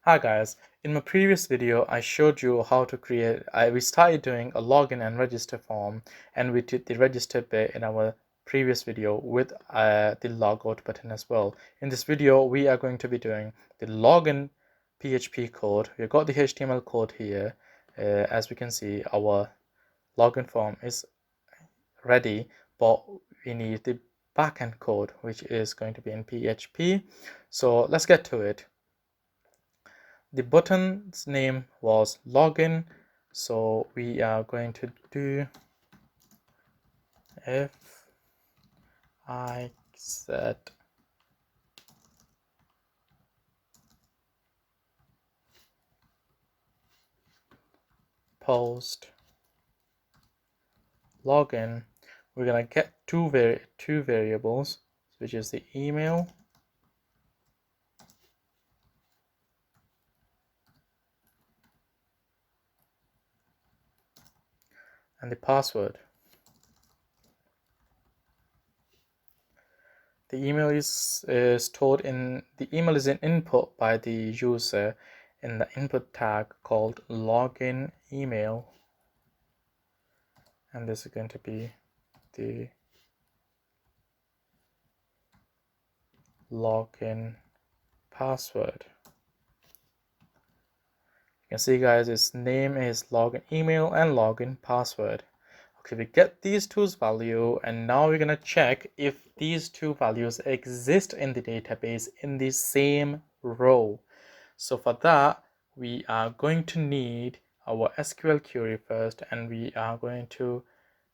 Hi guys, in my previous video I showed you how to create, we started doing a login and register form, and we did the register bit in our previous video with the logout button as well. In this video we are going to be doing the login PHP code. We've got the HTML code here. As we can see, our login form is ready, but we need the backend code which is going to be in PHP. So let's get to it. The button's name was login, so we are going to do if I set post login, we're gonna get two variables, which is the email and the password. The email is stored in the email is an input by the user in the input tag called login email, and this is going to be the login password. You can see guys, its name is login email and login password. Okay, we get these two's value, and now we're gonna check if these two values exist in the database in the same row. So for that, we are going to need our SQL query first, and we are going to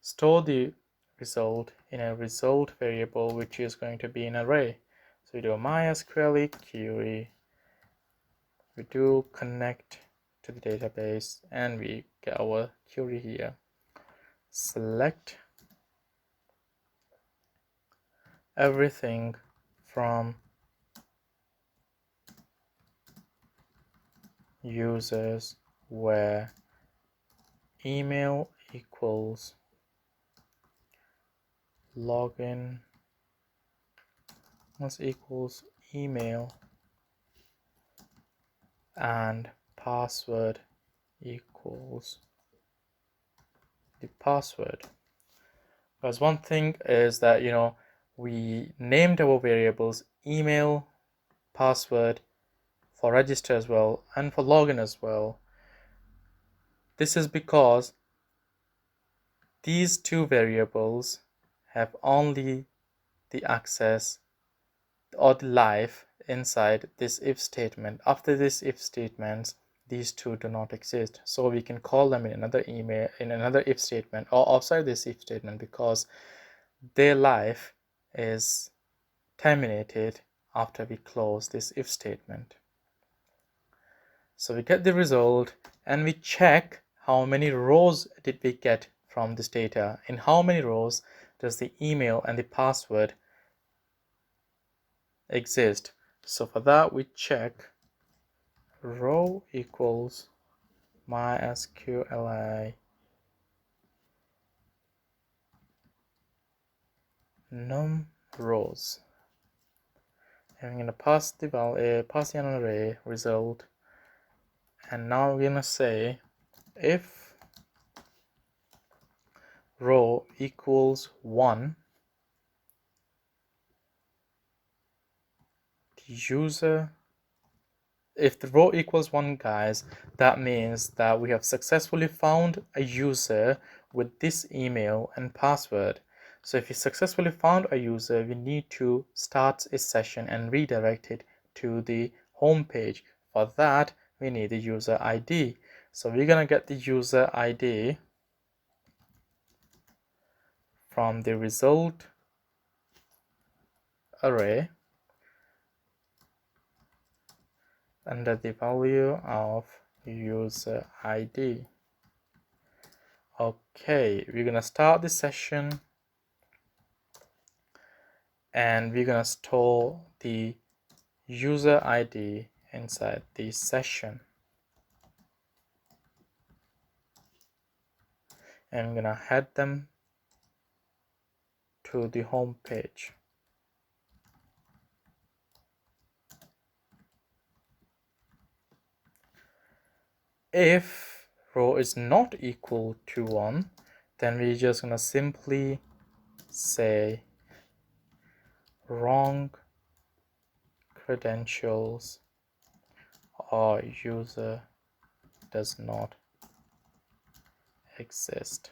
store the result in a result variable, which is going to be an array. So we do a MySQL query, we do connect to the database, and we get our query here. Select everything from users where email equals login equals email and password equals the password. Because one thing is that, we named our variables email, password for register as well, and for login as well. This is because these two variables have only the access or the life inside this if statement. After this if statements, these two do not exist, so we can call them in another if statement or outside this if statement, because their life is terminated after we close this if statement. So we get the result and we check how many rows did we get from this data. In how many rows does the email and the password exist? So for that we check row equals MySQL num rows, and I'm going to pass the value, pass the array result, and now we're going to say if row equals 1, the user, if the row equals 1, guys, that means that we have successfully found a user with this email and password. So if we successfully found a user, we need to start a session and redirect it to the home page. For that, we need the user ID. So we're gonna get the user ID from the result array under the value of user ID. Okay, we're gonna start the session, and we're gonna store the user ID inside the session, and I'm gonna head them to the home page. if row is not equal to 1, then we're just gonna simply say wrong credentials or user does not exist.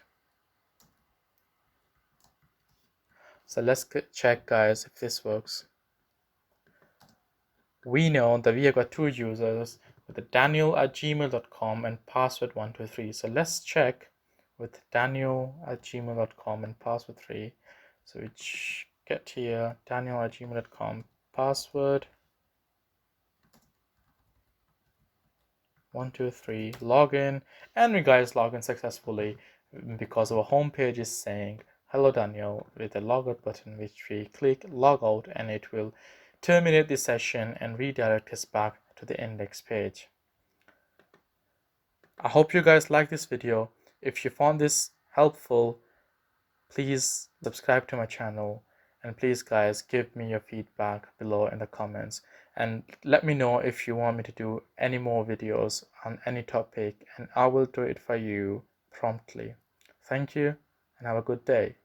So let's check, guys, if this works. We know that we have got two users with daniel@gmail.com and password 123. So let's check with daniel@gmail.com and password 3. So we get here daniel@gmail.com, password 123, login, and we guys log in successfully because our home page is saying hello Daniel with a logout button, which we click logout and it will terminate the session and redirect us back to the index page. I hope you guys like this video. If you found this helpful, please subscribe to my channel, and please guys give me your feedback below in the comments and let me know if you want me to do any more videos on any topic, and I will do it for you promptly. Thank you and have a good day.